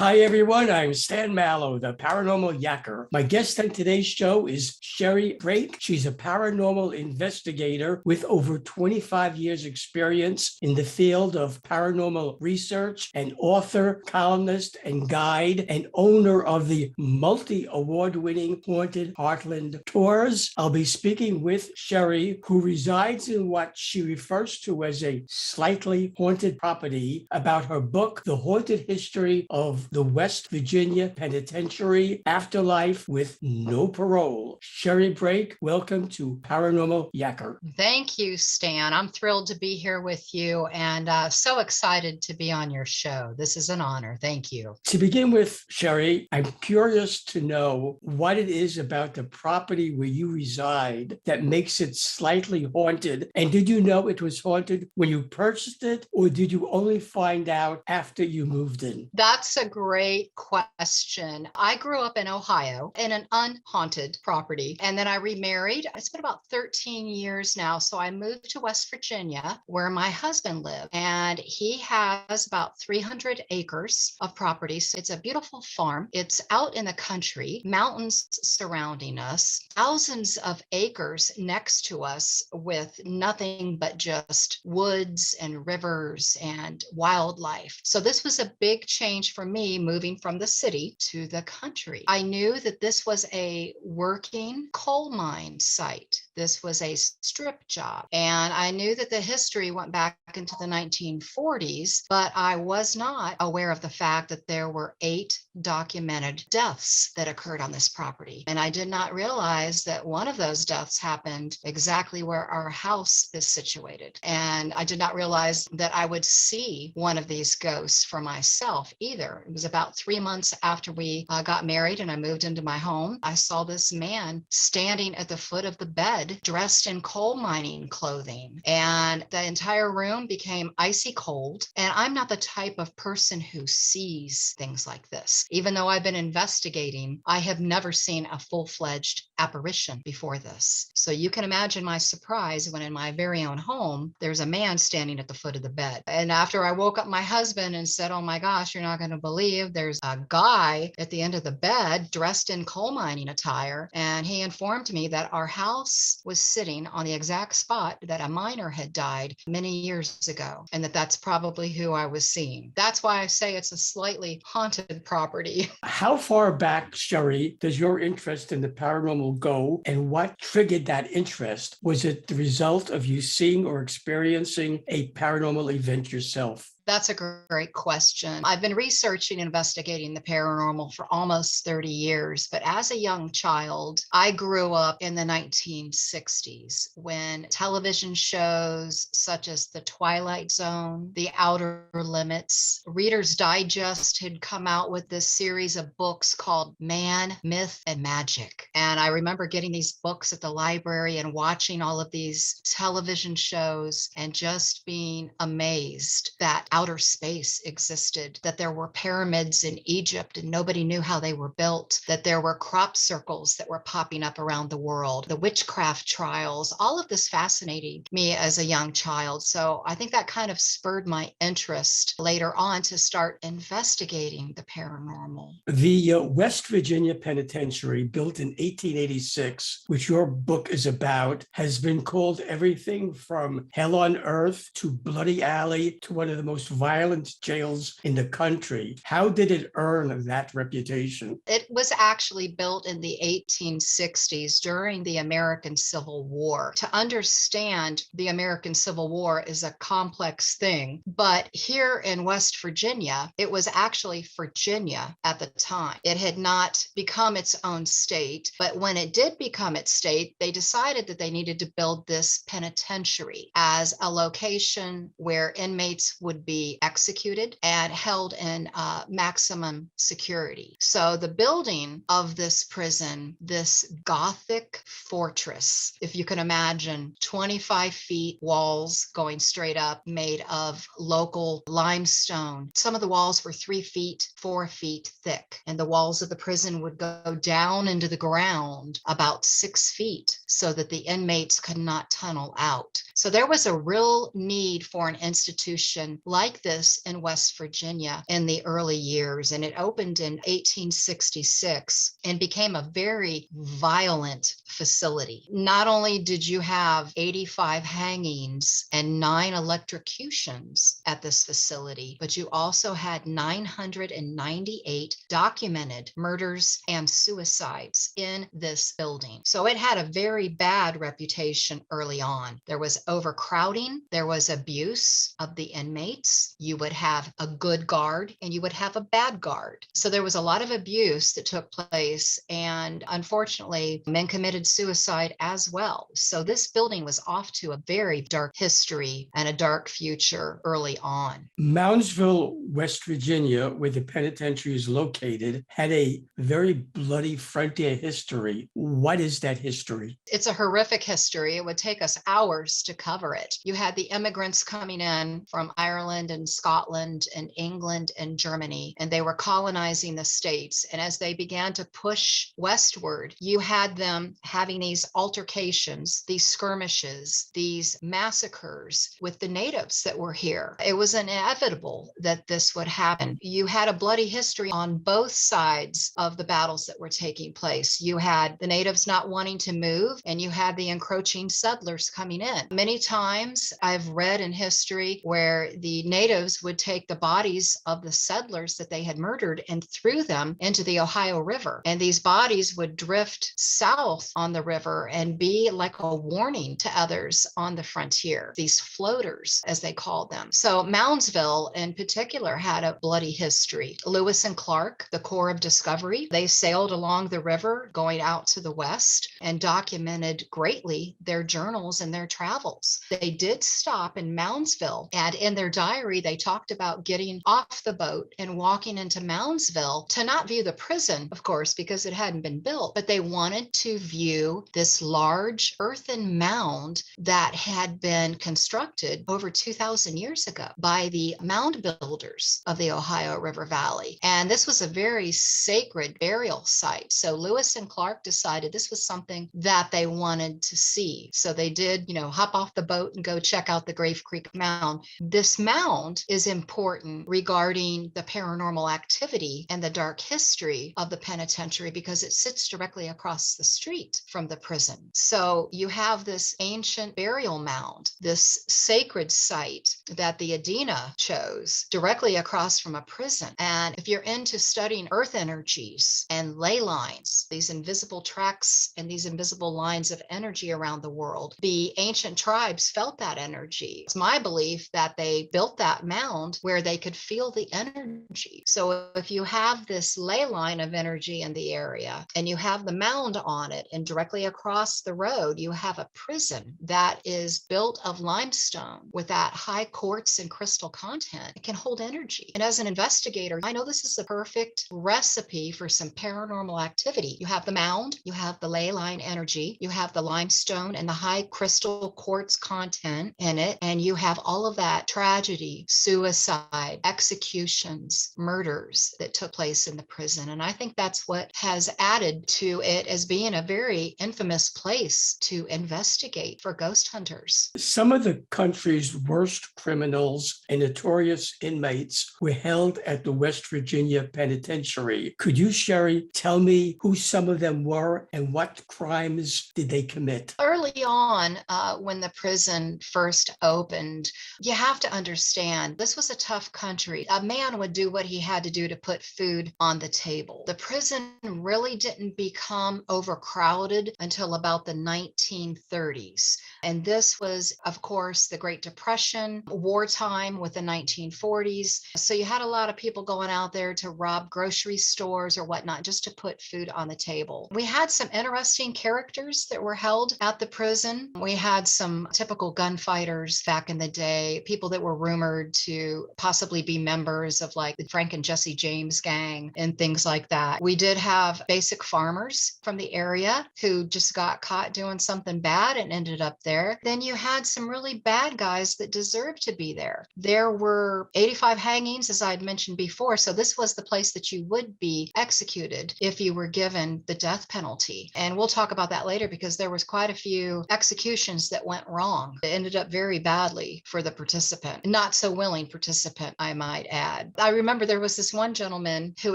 Hi, everyone. I'm Stan Mallow, the paranormal yacker. My guest on today's show is Sherry Brake. She's a paranormal investigator with over 25 years experience in the field of paranormal research, an author, columnist, and guide, and owner of the multi-award-winning Haunted Heartland Tours. I'll be speaking with Sherry, who resides in what she refers to as a slightly haunted property, about her book, The Haunted History of the West Virginia Penitentiary, Afterlife with No Parole. Sherry Brake, welcome to Paranormal Yacker. Thank you, Stan. I'm thrilled to be here with you and so excited to be on your show. This is an honor. Thank you. To begin with, Sherry, I'm curious to know what it is about the property where you reside that makes it slightly haunted. And did you know it was haunted when you purchased it, or did you only find out after you moved in? That's a great question. I grew up in Ohio in an unhaunted property, and then I remarried. It's been about 13 years now. So I moved to West Virginia where my husband lived, and he has about 300 acres of property. So it's a beautiful farm. It's out in the country, mountains surrounding us, thousands of acres next to us with nothing but just woods and rivers and wildlife. So this was a big change for me moving from the city to the country. I knew that this was a working coal mine site. This was a strip job. And I knew that the history went back into the 1940s, but I was not aware of the fact that there were 8 documented deaths that occurred on this property. And I did not realize that one of those deaths happened exactly where our house is situated. And I did not realize that I would see one of these ghosts for myself either. It was about 3 months after we got married and I moved into my home. I saw this man standing at the foot of the bed, dressed in coal mining clothing. And the entire room became icy cold. And I'm not the type of person who sees things like this. Even though I've been investigating, I have never seen a full-fledged apparition before this. So you can imagine my surprise when in my very own home, there's a man standing at the foot of the bed. And after I woke up my husband and said, "Oh my gosh, you're not going to believe there's a guy at the end of the bed dressed in coal mining attire." And he informed me that our house was sitting on the exact spot that a miner had died many years ago, and that's probably who I was seeing. That's why I say it's a slightly haunted property. How far back, Sherry, does your interest in the paranormal go, and what triggered that interest? Was it the result of you seeing or experiencing a paranormal event yourself? That's a great question. I've been researching and investigating the paranormal for almost 30 years, but as a young child, I grew up in the 1960s when television shows such as The Twilight Zone, The Outer Limits, Reader's Digest had come out with this series of books called Man, Myth, and Magic. And I remember getting these books at the library and watching all of these television shows and just being amazed that outer space existed, that there were pyramids in Egypt and nobody knew how they were built, that there were crop circles that were popping up around the world, the witchcraft trials. All of this fascinated me as a young child. So I think that kind of spurred my interest later on to start investigating the paranormal. The West Virginia Penitentiary, built in 1886, which your book is about, has been called everything from hell on earth to Bloody Alley to one of the most violent jails in the country. How did it earn that reputation? It was actually built in the 1860s during the American Civil War. To understand the American Civil War is a complex thing, but here in West Virginia, it was actually Virginia at the time. It had not become its own state, but when it did become its state, they decided that they needed to build this penitentiary as a location where inmates would be executed and held in maximum security. So the building of this prison, this Gothic fortress, if you can imagine, 25 feet walls going straight up, made of local limestone. Some of the walls were 3 feet, 4 feet thick, and the walls of the prison would go down into the ground about 6 feet so that the inmates could not tunnel out. So there was a real need for an institution like like this in West Virginia in the early years. And it opened in 1866 and became a very violent facility. Not only did you have 85 hangings and 9 electrocutions at this facility, but you also had 998 documented murders and suicides in this building. So it had a very bad reputation early on. There was overcrowding, there was abuse of the inmates. You would have a good guard and you would have a bad guard. So there was a lot of abuse that took place, and unfortunately, men committed suicide as well. So this building was off to a very dark history and a dark future early on. Moundsville, West Virginia, where the penitentiary is located, had a very bloody frontier history. What is that history? It's a horrific history. It would take us hours to cover it. You had the immigrants coming in from Ireland and Scotland and England and Germany, and they were colonizing the states. And as they began to push westward, you had them having these altercations, these skirmishes, these massacres with the natives that were here. It was inevitable that this would happen. You had a bloody history on both sides of the battles that were taking place. You had the natives not wanting to move, and you had the encroaching settlers coming in. Many times I've read in history where the natives would take the bodies of the settlers that they had murdered and threw them into the Ohio River. And these bodies would drift south on the river and be like a warning to others on the frontier, these floaters, as they called them. So Moundsville in particular had a bloody history. Lewis and Clark, the Corps of Discovery, they sailed along the river going out to the west and documented greatly their journals and their travels. They did stop in Moundsville, and in their diary, they talked about getting off the boat and walking into Moundsville to not view the prison, of course, because it hadn't been built, but they wanted to view this large earthen mound that had been constructed over 2,000 years ago by the mound builders of the Ohio River Valley. And this was a very sacred burial site. So Lewis and Clark decided this was something that they wanted to see. So they did, hop off the boat and go check out the Grave Creek Mound. This mound is important regarding the paranormal activity and the dark history of the penitentiary because it sits directly across the street from the prison. So you have this ancient burial mound, this sacred site that the Adena chose directly across from a prison. And if you're into studying earth energies and ley lines, these invisible tracks and these invisible lines of energy around the world, the ancient tribes felt that energy. It's my belief that they built that mound where they could feel the energy. So if you have this ley line of energy in the area and you have the mound on it, and directly across the road, you have a prison that is built of limestone with that high quartz and crystal content, it can hold energy. And as an investigator, I know this is the perfect recipe for some paranormal activity. You have the mound, you have the ley line energy, you have the limestone and the high crystal quartz content in it, and you have all of that tragedy, suicide, executions, murders that took place in the prison. And I think that's what has added to it as being a very infamous place to investigate for ghost hunters. Some of the country's worst criminals and notorious inmates were held at the West Virginia Penitentiary. Could you, Sherry, tell me who some of them were and what crimes did they commit? Early on, when the prison first opened, you have to understand this was a tough country. A man would do what he had to do to put food on the table. The prison really didn't become overcrowded until about the 1930s. And this was, of course, the Great Depression, wartime with the 1940s. So you had a lot of people going out there to rob grocery stores or whatnot just to put food on the table. We had some interesting characters that were held at the prison. We had some typical gunfighters back in the day, people that were rumored to possibly be members of like the Frank and Jesse James gang and things like that. We did have basic farmers from the area who just got caught doing something bad and ended up there. Then you had some really bad guys that deserved to be there. There were 85 hangings, as I had mentioned before. So this was the place that you would be executed if you were given the death penalty. And we'll talk about that later because there was quite a few to executions that went wrong. It ended up very badly for the participant, not so willing participant, I might add. I remember there was this one gentleman who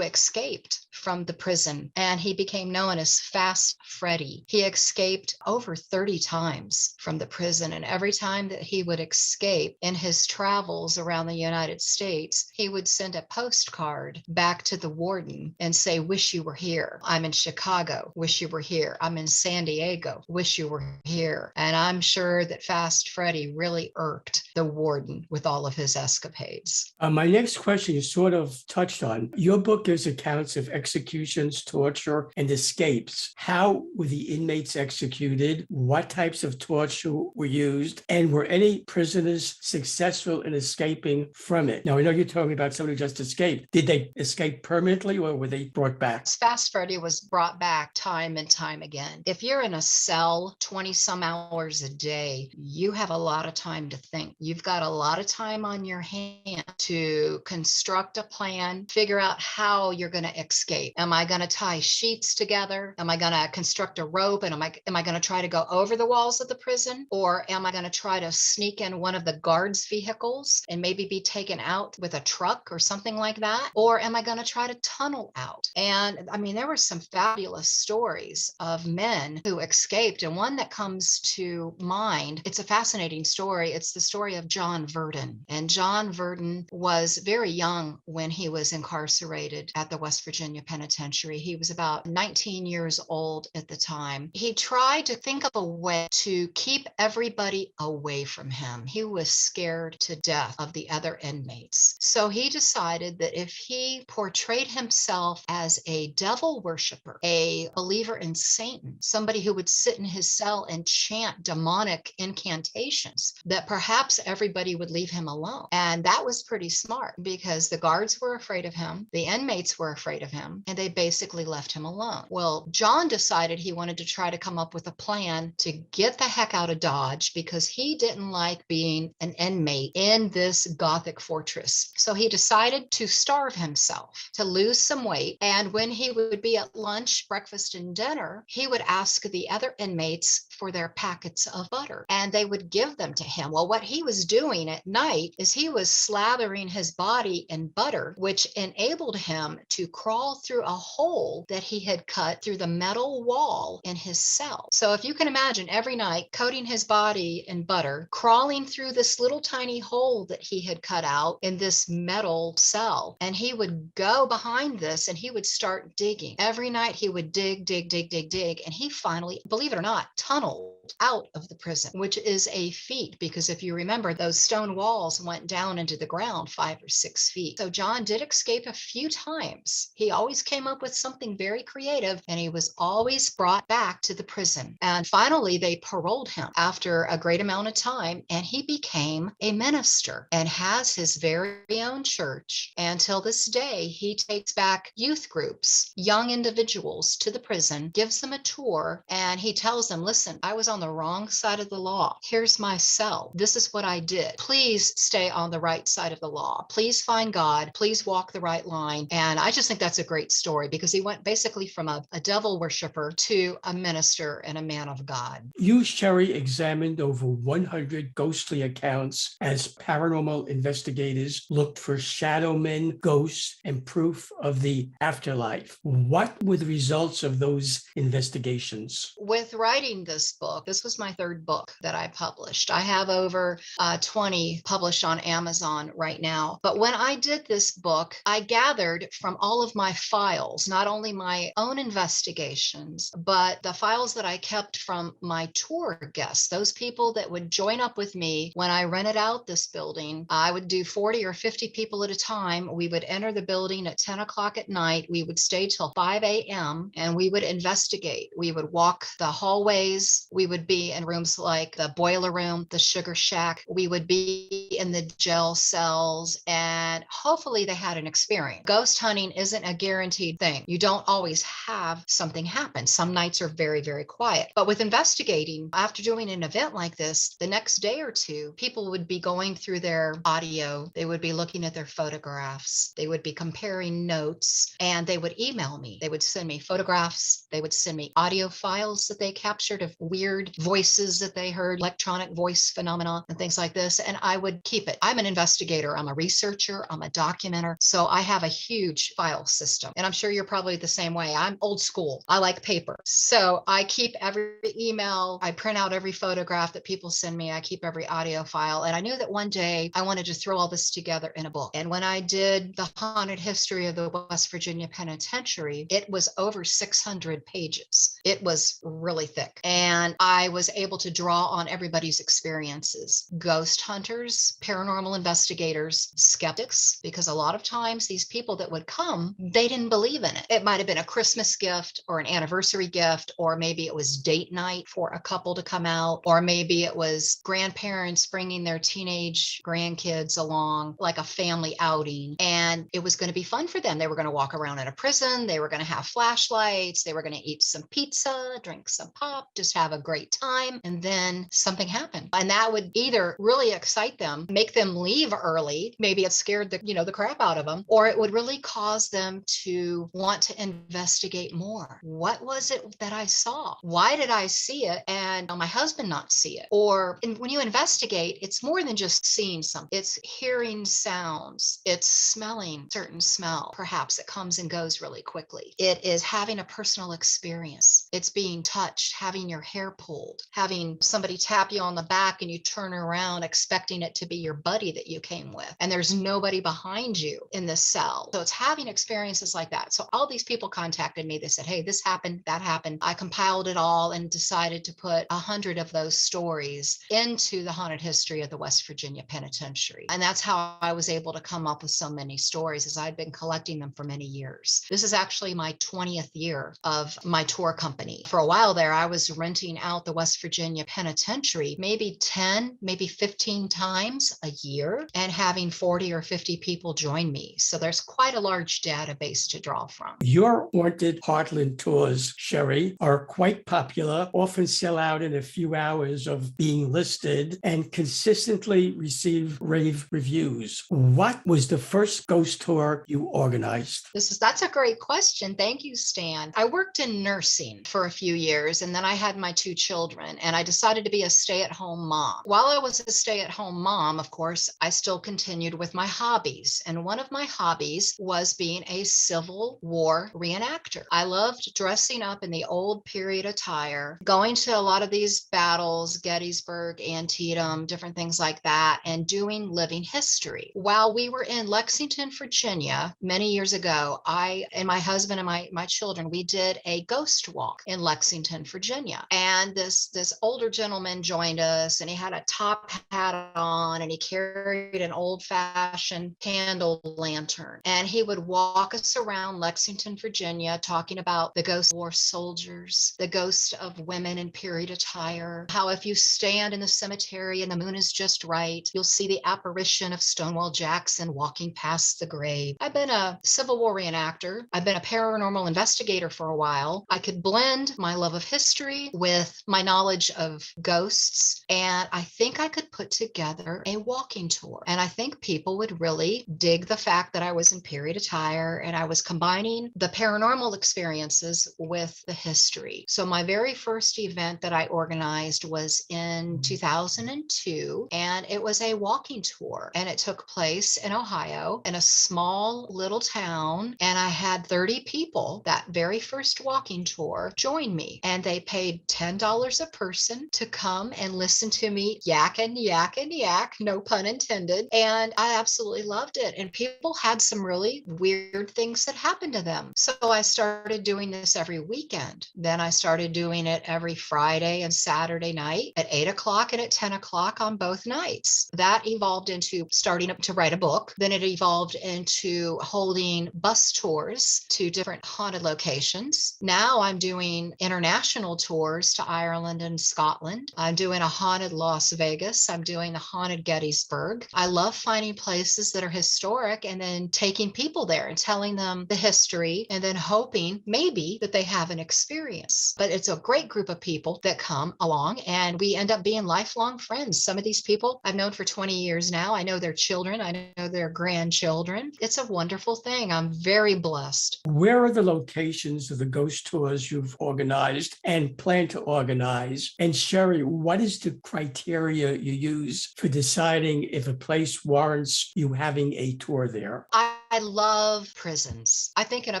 escaped from the prison, and he became known as Fast Freddy. He escaped over 30 times from the prison, and every time that he would escape in his travels around the United States, he would send a postcard back to the warden and say, "Wish you were here. I'm in Chicago. Wish you were here. I'm in San Diego. Wish you were here." And I'm sure that Fast Freddy really irked the warden with all of his escapades. My next question you sort of touched on. Your book gives accounts of executions, torture, and escapes. How were the inmates executed? What types of torture were used? And were any prisoners successful in escaping from it? Now, I know you're talking about somebody who just escaped. Did they escape permanently or were they brought back? Fast Freddy was brought back time and time again. If you're in a cell 20 some hours a day, you have a lot of time to think. You've got a lot of time on your hand to construct a plan, figure out how you're going to escape. Am I going to tie sheets together? Am I going to construct a rope? And am I going to try to go over the walls of the prison? Or am I going to try to sneak in one of the guards' vehicles and maybe be taken out with a truck or something like that? Or am I going to try to tunnel out? And I mean, there were some fabulous stories of men who escaped. And one that comes to mind, it's a fascinating story. It's the story of John Verdon. And John Verdon was very young when he was incarcerated at the West Virginia Penitentiary. He was about 19 years old at the time. He tried to think of a way to keep everybody away from him. He was scared to death of the other inmates. So he decided that if he portrayed himself as a devil worshiper, a believer in Satan, somebody who would sit in his cell and chant demonic incantations, that perhaps everybody would leave him alone. And that was pretty smart because the guards were afraid of him, the inmates were afraid of him, and they basically left him alone. Well, John decided he wanted to try to come up with a plan to get the heck out of Dodge because he didn't like being an inmate in this Gothic fortress. So he decided to starve himself, to lose some weight. And when he would be at lunch, breakfast, and dinner, he would ask the other inmates for their packets of butter and they would give them to him. Well, what he was doing at night is he was slathering his body in butter, which enabled him to crawl through a hole that he had cut through the metal wall in his cell. So if you can imagine every night coating his body in butter, crawling through this little tiny hole that he had cut out in this metal cell, and he would go behind this and he would start digging. Every night he would dig, and he finally, believe it or not, tunneled out of the prison, which is a feat because if you remember, those stone walls went down into the ground 5 or 6 feet. So John did escape a few times. He always came up with something very creative and he was always brought back to the prison. And finally, they paroled him after a great amount of time and he became a minister and has his very own church. And till this day, he takes back youth groups, young individuals to the prison, gives them a tour, and he tells them, listen, I was on the wrong side of the law. Here's my cell. This is what I did. Please stay on the right side of the law. Please find God. Please walk the right line. And I just think that's a great story because he went basically from a devil worshiper to a minister and a man of God. You, Sherry, examined over 100 ghostly accounts as paranormal investigators looked for shadow men, ghosts, and proof of the afterlife. What were the results of those investigations? With writing this book, this was my third book that I published. I have over 20 published on Amazon right now. But when I did this book, I gathered from all of my files, not only my own investigations, but the files that I kept from my tour guests, those people that would join up with me when I rented out this building. I would do 40 or 50 people at a time. We would enter the building at 10 o'clock at night. We would stay till 5 a.m. and we would investigate. We would walk the hallways. We would be in rooms like the boiler room, the sugar shack. We would be in the jail cells, and hopefully they had an experience. Ghost hunting isn't a guaranteed thing. You don't always have something happen. Some nights are very, very quiet. But with investigating, after doing an event like this, the next day or two, people would be going through their audio. They would be looking at their photographs. They would be comparing notes, and they would email me. They would send me photographs. They would send me audio files that they captured of weird weird voices that they heard, electronic voice phenomena and things like this. And I would keep it. I'm an investigator. I'm a researcher. I'm a documenter. So I have a huge file system. And I'm sure you're probably the same way. I'm old school. I like paper. So I keep every email. I print out every photograph that people send me. I keep every audio file. And I knew that one day I wanted to throw all this together in a book. And when I did the haunted history of the West Virginia Penitentiary, it was over 600 pages. It was really thick. And I was able to draw on everybody's experiences: ghost hunters, paranormal investigators, skeptics, because a lot of times these people that would come, they didn't believe in it. It might have been a Christmas gift or an anniversary gift, or maybe it was date night for a couple to come out, or maybe it was grandparents bringing their teenage grandkids along, like a family outing. And it was going to be fun for them. They were going to walk around in a prison. They were going to have flashlights. They were going to eat some pizza, drink some pop, just have a great time. And then something happened. And that would either really excite them, make them leave early. Maybe it scared the crap out of them, or it would really cause them to want to investigate more. What was it that I saw? Why did I see it and my husband not see it? Or when you investigate, it's more than just seeing something. It's hearing sounds. It's smelling certain smell. Perhaps it comes and goes really quickly. It is having a personal experience. It's being touched, having your hair pulled, having somebody tap you on the back and you turn around expecting it to be your buddy that you came with. And there's nobody behind you in the cell. So it's having experiences like that. So all these people contacted me. They said, hey, this happened, that happened. I compiled it all and decided to put 100 of those stories into the haunted history of the West Virginia Penitentiary. And that's how I was able to come up with so many stories, as I'd been collecting them for many years. This is actually my 20th year of my tour company. For a while there, I was renting out the West Virginia Penitentiary maybe 10, maybe 15 times a year, and having 40 or 50 people join me. So there's quite a large database to draw from. Your haunted Heartland tours, Sherry, are quite popular, often sell out in a few hours of being listed, and consistently receive rave reviews. What was the first ghost tour you organized? That's a great question. Thank you, Stan. I worked in nursing for a few years, and then I had my 2 children, and I decided to be a stay-at-home mom. While I was a stay-at-home mom, of course, I still continued with my hobbies. And one of my hobbies was being a Civil War reenactor. I loved dressing up in the old period attire, going to a lot of these battles, Gettysburg, Antietam, different things like that, and doing living history. While we were in Lexington, Virginia, many years ago, I and my husband and my children, we did a ghost walk in Lexington, Virginia. And this older gentleman joined us, and he had a top hat on, and he carried an old-fashioned candle lantern. And he would walk us around Lexington, Virginia, talking about the ghost of war soldiers, the ghost of women in period attire, how if you stand in the cemetery and the moon is just right, you'll see the apparition of Stonewall Jackson walking past the grave. I've been a Civil War reenactor. I've been a paranormal investigator for a while. I could blend my love of history with my knowledge of ghosts, and I think I could put together a walking tour. And I think people would really dig the fact that I was in period attire and I was combining the paranormal experiences with the history. So my very first event that I organized was in 2002, and it was a walking tour, and it took place in Ohio in a small little town. And I had 30 people that very first walking tour join me, and they paid $10 a person to come and listen to me yak and yak and yak, no pun intended. And I absolutely loved it. And people had some really weird things that happened to them. So I started doing this every weekend. Then I started doing it every Friday and Saturday night at 8 o'clock and at 10 o'clock on both nights. That evolved into starting up to write a book. Then it evolved into holding bus tours to different haunted locations. Now I'm doing international tours to Ireland and Scotland. I'm doing a haunted Las Vegas. I'm doing a haunted Gettysburg. I love finding places that are historic and then taking people there and telling them the history, and then hoping maybe that they have an experience. But it's a great group of people that that come along, and we end up being lifelong friends. Some of these people I've known for 20 years now. I know their children, I know their grandchildren. It's a wonderful thing. I'm very blessed. Where are the locations of the ghost tours you've organized and plan to organize? And Sherry, what is the criteria you use for deciding if a place warrants you having a tour there? I love prisons. I think in a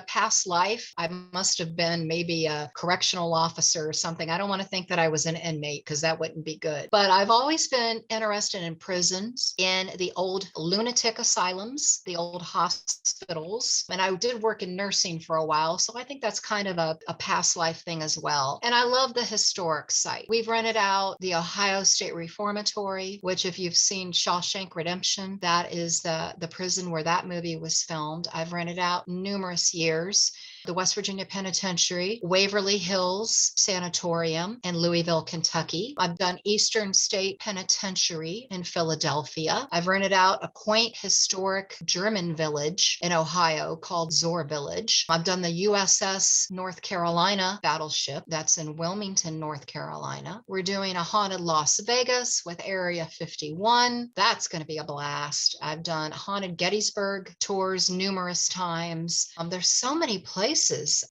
past life, I must have been maybe a correctional officer or something. I don't want to think that I was an inmate because that wouldn't be good. But I've always been interested in prisons, in the old lunatic asylums, the old hospitals. And I did work in nursing for a while. So I think that's kind of a past life thing as well. And I love the historic site. We've rented out the Ohio State Reformatory, which if you've seen Shawshank Redemption, that is the prison where that movie was filmed. I've rented out numerous years. The West Virginia Penitentiary, Waverly Hills Sanatorium in Louisville, Kentucky. I've done Eastern State Penitentiary in Philadelphia. I've rented out a quaint historic German village in Ohio called Zoar Village. I've done the USS North Carolina battleship that's in Wilmington, North Carolina. We're doing a haunted Las Vegas with Area 51. That's going to be a blast. I've done haunted Gettysburg tours numerous times. There's so many places.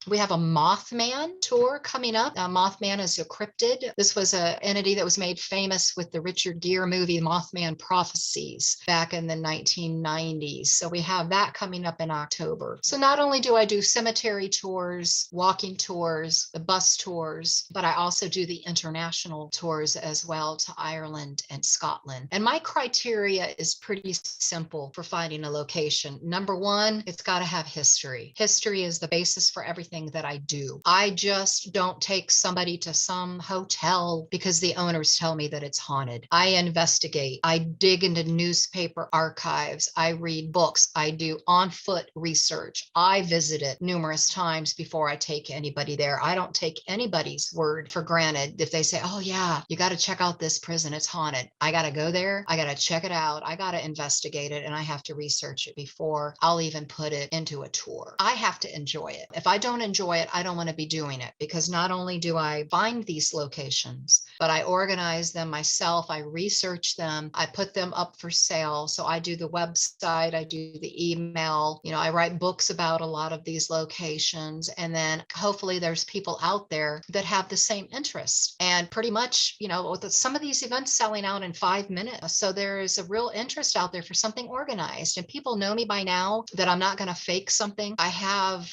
We have a Mothman tour coming up. Mothman is a cryptid. This was an entity that was made famous with the Richard Gere movie Mothman Prophecies back in the 1990s. So we have that coming up in October. So not only do I do cemetery tours, walking tours, the bus tours, but I also do the international tours as well to Ireland and Scotland. And my criteria is pretty simple for finding a location. Number one, it's got to have history. History is the basis for everything that I do. I just don't take somebody to some hotel because the owners tell me that it's haunted. I investigate. I dig into newspaper archives. I read books. I do on-foot research. I visit it numerous times before I take anybody there. I don't take anybody's word for granted. If they say, oh yeah, you got to check out this prison, it's haunted. I got to go there. I got to check it out. I got to investigate it, and I have to research it before I'll even put it into a tour. I have to enjoy it. If I don't enjoy it, I don't want to be doing it, because not only do I find these locations, but I organize them myself. I research them. I put them up for sale. So I do the website, I do the email, I write books about a lot of these locations. And then hopefully there's people out there that have the same interest. And pretty much, with some of these events selling out in 5 minutes. So there is a real interest out there for something organized. And people know me by now that I'm not going to fake something. I have,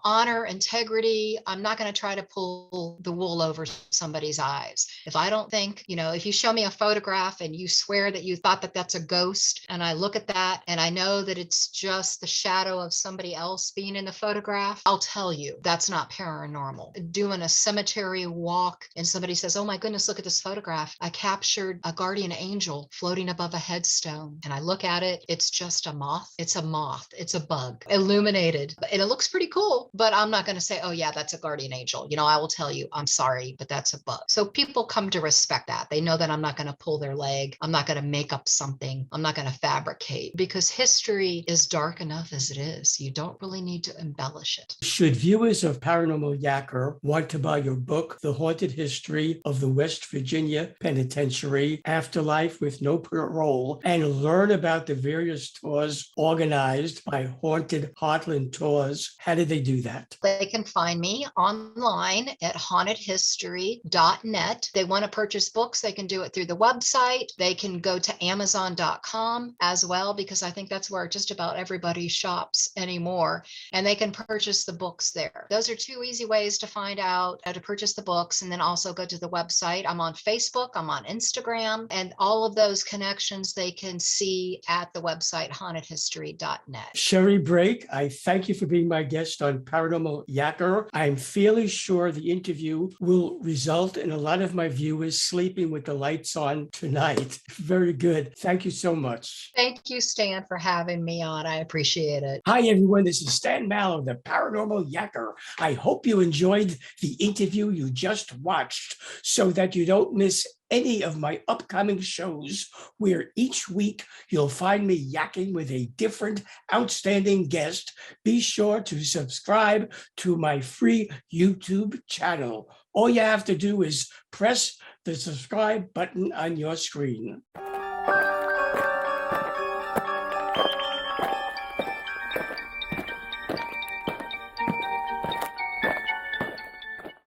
honor, integrity. I'm not going to try to pull the wool over somebody's eyes. If I don't think, if you show me a photograph and you swear that you thought that that's a ghost, and I look at that and I know that it's just the shadow of somebody else being in the photograph, I'll tell you that's not paranormal. Doing a cemetery walk and somebody says, oh my goodness, look at this photograph. I captured a guardian angel floating above a headstone. And I look at it, it's just a moth. It's a moth. It's a bug illuminated. And it looks pretty cool, but I'm not going to say, oh yeah, that's a guardian angel. I will tell you, I'm sorry, but that's a bug. So people come to respect that. They know that I'm not going to pull their leg. I'm not going to make up something. I'm not going to fabricate, because history is dark enough as it is. You don't really need to embellish it. Should viewers of Paranormal Yacker want to buy your book, The Haunted History of the West Virginia Penitentiary, Afterlife with No Parole, and learn about the various tours organized by Haunted Heartland Tours, how do they do that? They can find me online at hauntedhistory.net. They want to purchase books, they can do it through the website. They can go to amazon.com as well, because I think that's where just about everybody shops anymore. And they can purchase the books there. Those are two easy ways to find out how to purchase the books, and then also go to the website. I'm on Facebook, I'm on Instagram, and all of those connections they can see at the website hauntedhistory.net. Sherry Brake, I thank you for being my guest on Paranormal Yacker. I'm fairly sure the interview will result in a lot of my viewers sleeping with the lights on tonight. Very good. Thank you so much. Thank you, Stan, for having me on. I appreciate it. Hi, everyone. This is Stan Mallow, the Paranormal Yacker. I hope you enjoyed the interview you just watched. So that you don't miss any of my upcoming shows, where each week you'll find me yakking with a different outstanding guest, be sure to subscribe to my free YouTube channel. All you have to do is press the subscribe button on your screen.